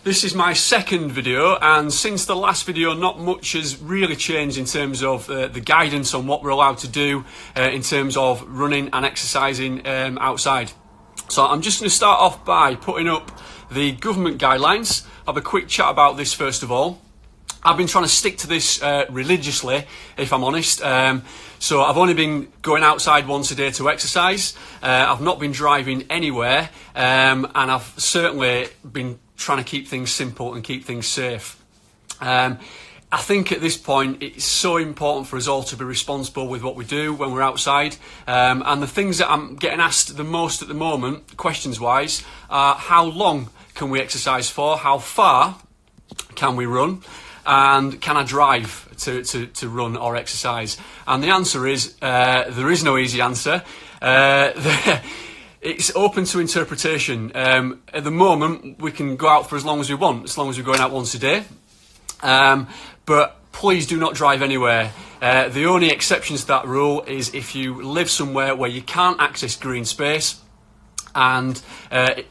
This is my second video, and since the last video not much has really changed in terms of the guidance on what we're allowed to do in terms of running and exercising outside. So I'm just going to start off by putting up the government guidelines. I'll have a quick chat about this first of all. I've been trying to stick to this religiously, if I'm honest. So I've only been going outside once a day to exercise. I've not been driving anywhere, and I've certainly been trying to keep things simple and keep things safe. I think at this point it's so important for us all to be responsible with what we do when we're outside. And the things that I'm getting asked the most at the moment, questions-wise, are how long can we exercise for? How far can we run? And can I drive to run or exercise? And the answer is there is no easy answer. It's open to interpretation. At the moment, we can go out for as long as we want, as long as we're going out once a day. But please do not drive anywhere. The only exception to that rule is if you live somewhere where you can't access green space and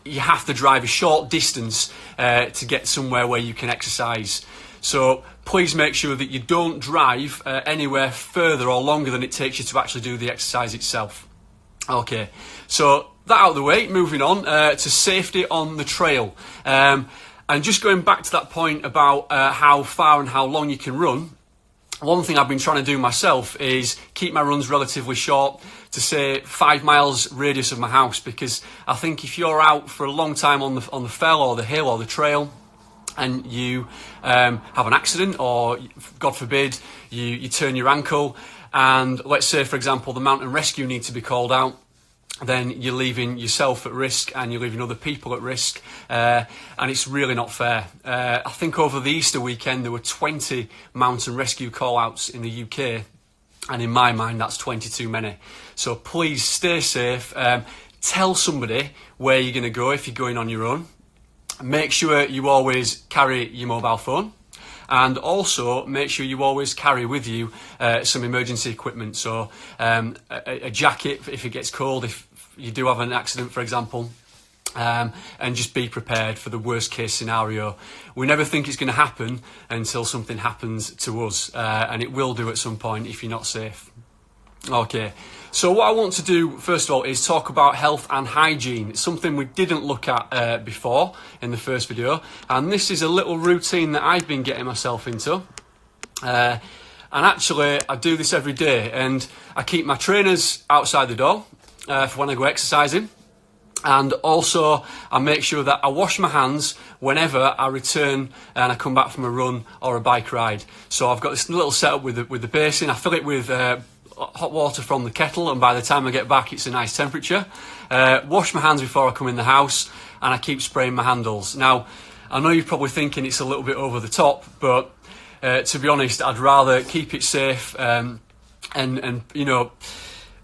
you have to drive a short distance to get somewhere where you can exercise. So please make sure that you don't drive anywhere further or longer than it takes you to actually do the exercise itself. Okay, so that out of the way, moving on to safety on the trail. And just going back to that point about how far and how long you can run, one thing I've been trying to do myself is keep my runs relatively short to say 5 miles radius of my house, because I think if you're out for a long time on the fell or the hill or the trail and you have an accident or, God forbid, you turn your ankle and let's say, for example, the mountain rescue need to be called out, then you're leaving yourself at risk and you're leaving other people at risk, and it's really not fair. I think over the Easter weekend there were 20 mountain rescue call-outs in the UK, and in my mind that's 20 too many. So please stay safe. Tell somebody where you're going to go if you're going on your own. Make sure you always carry your mobile phone. And also make sure you always carry with you some emergency equipment. So a jacket if it gets cold, if you do have an accident, for example, and just be prepared for the worst case scenario. We never think it's going to happen until something happens to us, and it will do at some point if you're not safe. Okay, so what I want to do first of all is talk about health and hygiene. It's something we didn't look at before in the first video, and this is a little routine that I've been getting myself into. And actually I do this every day, and I keep my trainers outside the door for when I go exercising, and also I make sure that I wash my hands whenever I return and I come back from a run or a bike ride. So I've got this little setup with the basin. I fill it with hot water from the kettle, and by the time I get back it's a nice temperature. Wash my hands before I come in the house, and I keep spraying my handles. Now I know you're probably thinking it's a little bit over the top, but to be honest, I'd rather keep it safe and you know,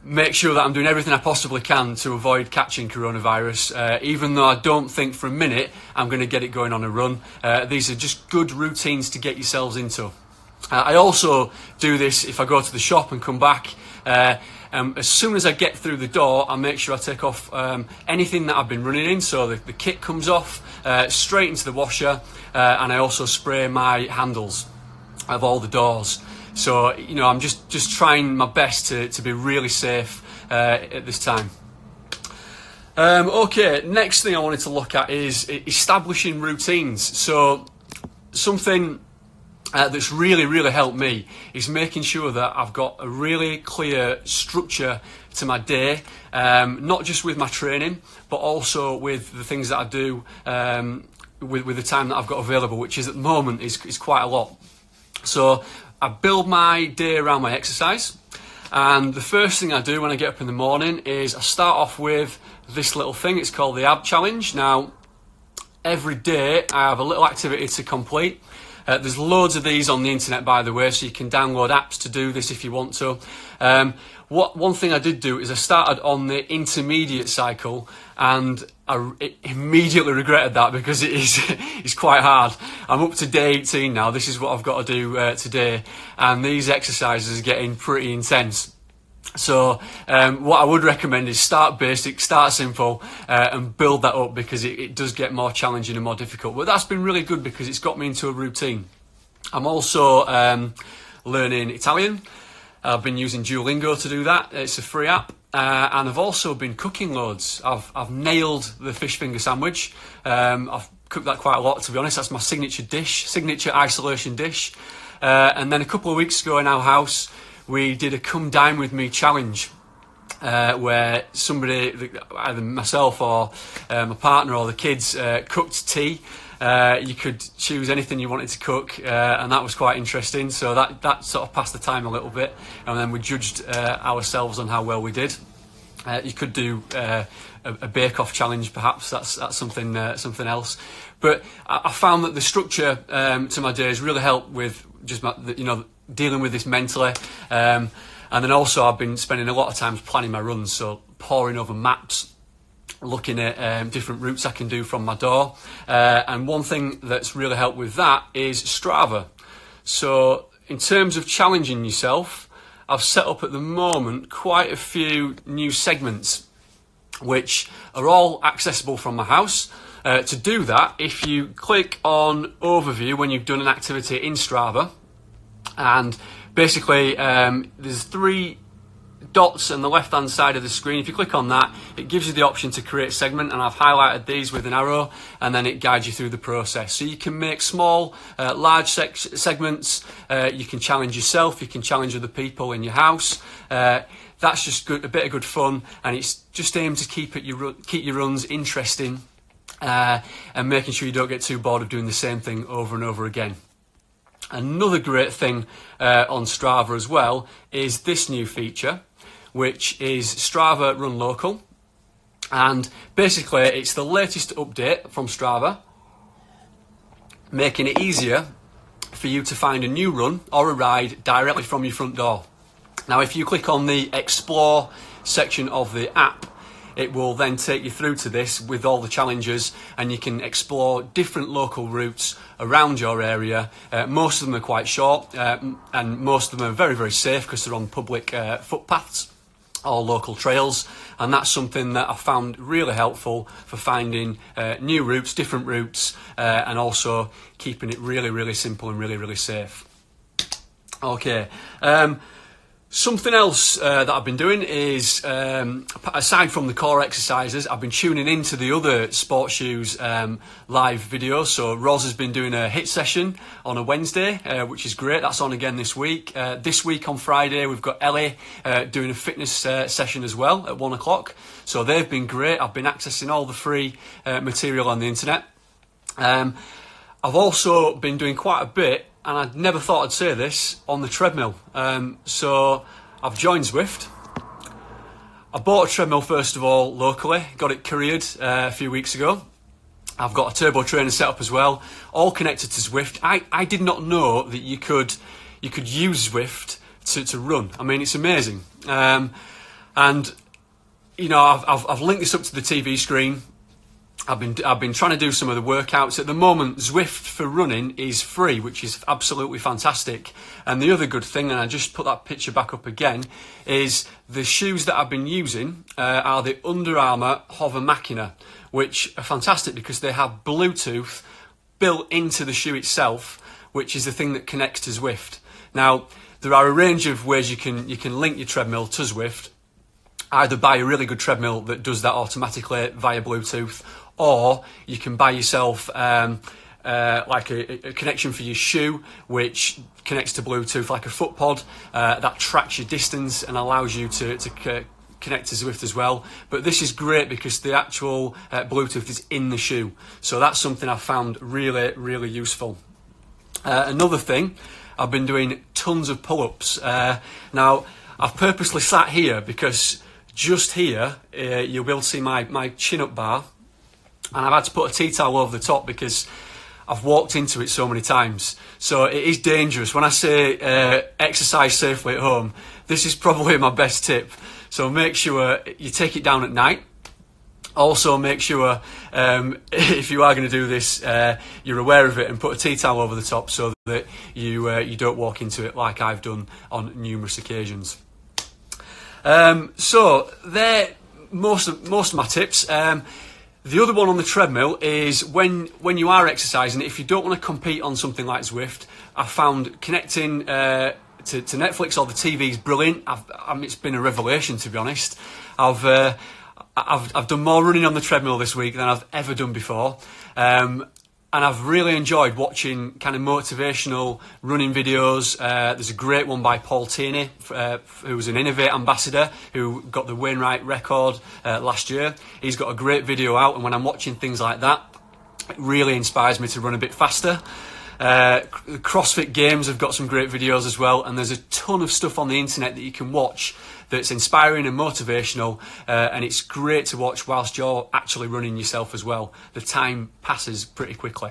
make sure that I'm doing everything I possibly can to avoid catching coronavirus, even though I don't think for a minute I'm going to get it going on a run. These are just good routines to get yourselves into. I also do this if I go to the shop and come back. As soon as I get through the door, I make sure I take off anything that I've been running in, so the kit comes off straight into the washer, and I also spray my handles of all the doors. So, you know, I'm just trying my best to be really safe at this time. Okay, next thing I wanted to look at is establishing routines. So something that's really helped me is making sure that I've got a really clear structure to my day, not just with my training, but also with the things that I do with the time that I've got available, which is at the moment is quite a lot. So I build my day around my exercise, and the first thing I do when I get up in the morning is I start off with this little thing. It's called the ab challenge. Now every day I have a little activity to complete. There's loads of these on the internet, by the way, so you can download apps to do this if you want to. One thing I did do is I started on the intermediate cycle, and I immediately regretted that because it's quite hard. I'm up to day 18 now. This is what I've got to do today, and these exercises are getting pretty intense. So what I would recommend is start basic, start simple, and build that up, because it does get more challenging and more difficult. But that's been really good because it's got me into a routine. I'm also learning Italian. I've been using Duolingo to do that. It's a free app. And I've also been cooking loads. I've nailed the fish finger sandwich. I've cooked that quite a lot, to be honest. That's my signature isolation dish. And then a couple of weeks ago in our house, we did a come dine with me challenge, where somebody, either myself or my partner or the kids, cooked tea. You could choose anything you wanted to cook, and that was quite interesting. So that sort of passed the time a little bit, and then we judged ourselves on how well we did. You could do a bake-off challenge, perhaps. That's something else. But I found that the structure to my days really helped with just dealing with this mentally. And then also I've been spending a lot of time planning my runs, so poring over maps, looking at different routes I can do from my door. And one thing that's really helped with that is Strava. So in terms of challenging yourself, I've set up at the moment quite a few new segments, which are all accessible from my house. To do that, if you click on Overview when you've done an activity in Strava, and basically there's 3 dots on the left hand side of the screen. If you click on that, it gives you the option to create a segment, and I've highlighted these with an arrow, and then it guides you through the process. So you can make small, large segments. You can challenge yourself, you can challenge other people in your house. That's just a bit of good fun, and it's just aimed to keep your runs interesting, and making sure you don't get too bored of doing the same thing over and over again. Another great thing on Strava as well is this new feature, which is Strava Run Local. And basically it's the latest update from Strava, making it easier for you to find a new run or a ride directly from your front door. Now, if you click on the Explore section of the app, it will then take you through to this with all the challenges, and you can explore different local routes around your area. Most of them are quite short, and most of them are very, very safe because they're on public footpaths or local trails, and that's something that I found really helpful for finding new routes, different routes, and also keeping it really, really simple and really, really safe. Okay. Something else that I've been doing is, aside from the core exercises, I've been tuning into the other Sports Shoes live videos. So Ros has been doing a HIIT session on a Wednesday, which is great. That's on again this week. This week on Friday, we've got Ellie doing a fitness session as well at 1 o'clock. So they've been great. I've been accessing all the free material on the internet. I've also been doing quite a bit, and I never thought I'd say this, on the treadmill. So I've joined Zwift. I bought a treadmill first of all locally, got it couriered a few weeks ago. I've got a turbo trainer set up as well, all connected to Zwift. I did not know that you could use Zwift to run. I mean, it's amazing. And you know, I've linked this up to the TV screen. I've been trying to do some of the workouts. At the moment, Zwift for running is free, which is absolutely fantastic. And the other good thing, and I just put that picture back up again, is the shoes that I've been using are the Under Armour Hover Machina, which are fantastic because they have Bluetooth built into the shoe itself, which is the thing that connects to Zwift. Now, there are a range of ways you can link your treadmill to Zwift. Either buy a really good treadmill that does that automatically via Bluetooth, or you can buy yourself like a connection for your shoe, which connects to Bluetooth, like a foot pod that tracks your distance and allows you to connect to Zwift as well. But this is great because the actual Bluetooth is in the shoe, so that's something I've found really, really useful. Another thing, I've been doing tons of pull-ups. Now, I've purposely sat here because just here you'll be able to see my chin-up bar, and I've had to put a tea towel over the top because I've walked into it so many times. So it is dangerous. When I say exercise safely at home, this is probably my best tip. So make sure you take it down at night. Also make sure if you are going to do this, you're aware of it and put a tea towel over the top so that you don't walk into it like I've done on numerous occasions. So they're most of my tips. The other one on the treadmill is when you are exercising, if you don't want to compete on something like Zwift, I found connecting to Netflix or the TV is brilliant. It's been a revelation, to be honest. I've done more running on the treadmill this week than I've ever done before. And I've really enjoyed watching kind of motivational running videos. There's a great one by Paul Tierney, who was an Innovate ambassador, who got the Wainwright record last year. He's got a great video out, and when I'm watching things like that, it really inspires me to run a bit faster. CrossFit Games have got some great videos as well, and there's a ton of stuff on the internet that you can watch that's inspiring and motivational, and it's great to watch whilst you're actually running yourself as well. The time passes pretty quickly.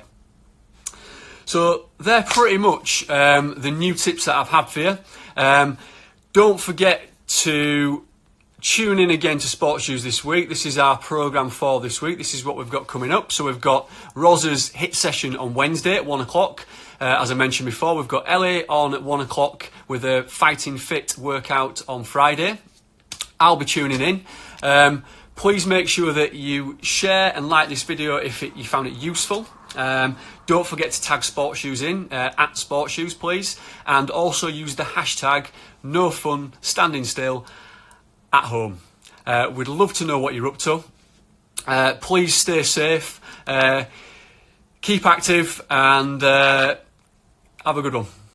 So they're pretty much the new tips that I've had for you. Don't forget to tune in again to Sports Shoes this week. This is our programme for this week. This is what we've got coming up. So we've got Roz's HIIT session on Wednesday at 1 o'clock. As I mentioned before, we've got Ellie on at 1 o'clock with a Fighting Fit workout on Friday. I'll be tuning in. Please make sure that you share and like this video if you found it useful. Don't forget to tag Sports Shoes in, at Sports Shoes, please. And also use the hashtag #NoFunStandingStill at home. We'd love to know what you're up to. Please stay safe, keep active, and have a good one.